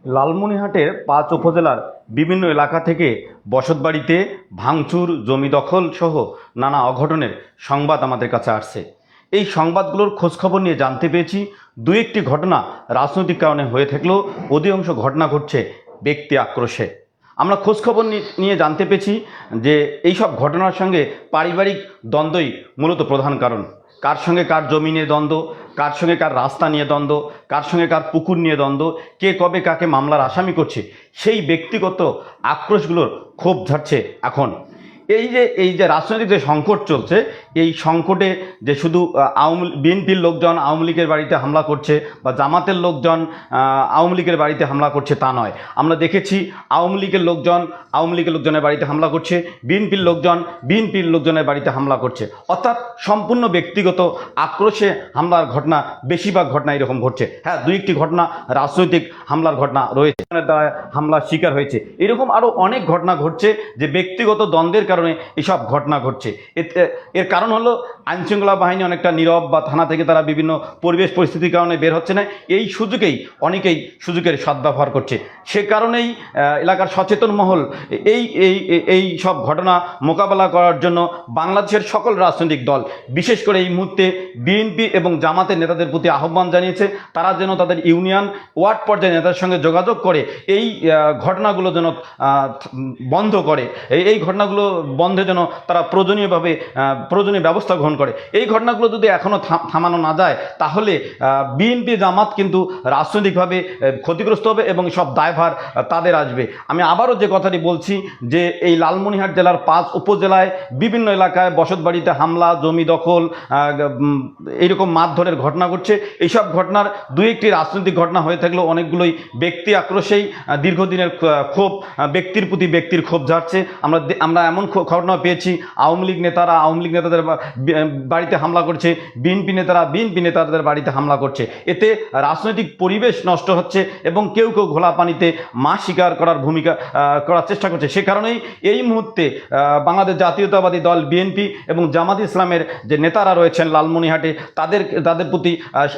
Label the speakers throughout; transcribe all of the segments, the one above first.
Speaker 1: লালমনিরহাটের ৫ উপজেলার বিভিন্ন এলাকা থেকে বসতবাড়িতে ভাঙচুর, জমি দখল সহ নানা অঘটনের সংবাদ আমাদের কাছে আসছে। এই সংবাদগুলোর খোঁজখবর নিয়ে জানতে পেরেছি দু একটি ঘটনা রাজনৈতিক কারণে হয়ে থাকলেও অধিকাংশ ঘটনা ঘটছে ব্যক্তি আক্রোশে। আমরা খোঁজখবর নিয়ে জানতে পেরেছি যে এইসব ঘটনার সঙ্গে পারিবারিক দ্বন্দ্বই মূলত প্রধান কারণ। কার সঙ্গে কার জমি নিয়ে দ্বন্দ্ব, কার সঙ্গে কার রাস্তা নিয়ে দ্বন্দ্ব, কার সঙ্গে কার পুকুর নিয়ে দ্বন্দ্ব, কে কবে কাকে মামলার আসামি করছে, সেই ব্যক্তিগত আক্রোশগুলোর ক্ষোভ ঝাড়ছে এখন। এই যে রাজনৈতিক যে সংকট চলছে, এই সংকটে যে শুধু বিএনপির লোকজন আওয়ামী লীগের বাড়িতে হামলা করছে বা জামাতের লোকজন আওয়ামী লীগের বাড়িতে হামলা করছে তা নয়। আমরা দেখেছি আওয়ামী লীগের লোকজন আওয়ামী লীগের লোকজনের বাড়িতে হামলা করছে, বিএনপির লোকজন বিএনপির লোকজনের বাড়িতে হামলা করছে। অর্থাৎ সম্পূর্ণ ব্যক্তিগত আক্রোশে হামলার ঘটনা, বেশিরভাগ ঘটনা এরকম ঘটছে। হ্যাঁ, দুই একটি ঘটনা রাজনৈতিক হামলার ঘটনা রয়েছে, দ্বারা হামলার শিকার হয়েছে। এরকম আরও অনেক ঘটনা ঘটছে যে ব্যক্তিগত দ্বন্দ্বের কারণে এসব ঘটনা ঘটছে। এর কারণ হলো আইনশৃঙ্খলা বাহিনী অনেকটা নীরব, বা থানা থেকে তারা বিভিন্ন পরিবেশ পরিস্থিতির কারণে বের হচ্ছে না। এই সুযোগেই অনেকেই সুযোগের সদ্ব্যবহার করছে। সে কারণেই এলাকার সচেতন মহল এই সব ঘটনা মোকাবেলা করার জন্য বাংলাদেশের সকল রাজনৈতিক দল, বিশেষ করে এই মুহূর্তে বিএনপি এবং জামাতের নেতাদের প্রতি আহ্বান জানিয়েছে তারা যেন তাদের ইউনিয়ন ওয়ার্ড পর্যায়ে নেতাদের সঙ্গে যোগাযোগ করে এই ঘটনাগুলো যেন বন্ধ করে, এই ঘটনাগুলো বন্ধে যেন তারা প্রয়োজনীয় ব্যবস্থা গ্রহণ করে। এই ঘটনাগুলো যদি এখনও থামানো না যায় তাহলে বিএনপি জামাত কিন্তু রাজনৈতিকভাবে ক্ষতিগ্রস্ত হবে এবং সব দায়ভার তাদের আসবে। আমি আবারও যে কথাটি বলছি যে এই লালমনিরহাট জেলার ৫ উপজেলায় বিভিন্ন এলাকায় বসতবাড়িতে হামলা, জমি দখল, এইরকম মারধরের ঘটনা ঘটছে। এইসব ঘটনার দুই একটি রাজনৈতিক ঘটনা হয়ে থাকলেও অনেকগুলোই ব্যক্তি আক্রোশেই দীর্ঘদিনের ক্ষোভ, ব্যক্তির প্রতি ব্যক্তির ক্ষোভ ঝাড়ছে। আমরা এমন ঘটনা পেয়েছি আওয়ামী লীগ নেতারা আওয়ামী লীগ নেতাদের বাড়িতে হামলা করছে, বিএনপি নেতারা বিএনপি নেতাদের বাড়িতে হামলা করছে। এতে রাজনৈতিক পরিবেশ নষ্ট হচ্ছে এবং কেউ কেউ ঘোলা পানিতে মাছ শিকার করার চেষ্টা করছে। সে কারণেই এই মুহূর্তে বাংলাদেশ জাতীয়তাবাদী দল বিএনপি এবং জামাত ইসলামের যে নেতারা রয়েছেন লালমনিরহাটে, তাদের প্রতি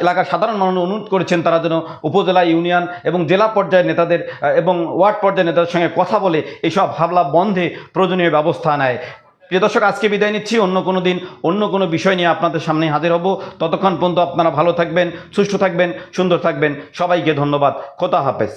Speaker 1: এলাকার সাধারণ মানুষ অনুরোধ করেছেন তারা যেন উপজেলা, ইউনিয়ন এবং জেলা পর্যায়ের নেতাদের এবং ওয়ার্ড পর্যায়ের নেতাদের সঙ্গে কথা বলে এইসব হামলা বন্ধে প্রয়োজনীয় ব্যবস্থা নেয়। প্রিয় দর্শক, আজকে বিদায় নিচ্ছি। অন্য কোনো দিন অন্য কোনো বিষয় নিয়ে আপনাদের সামনে হাজির হব। ততক্ষণ পর্যন্ত আপনারা ভালো থাকবেন, সুস্থ থাকবেন, সুন্দর থাকবেন। সবাইকে ধন্যবাদ। খোদা হাফেজ।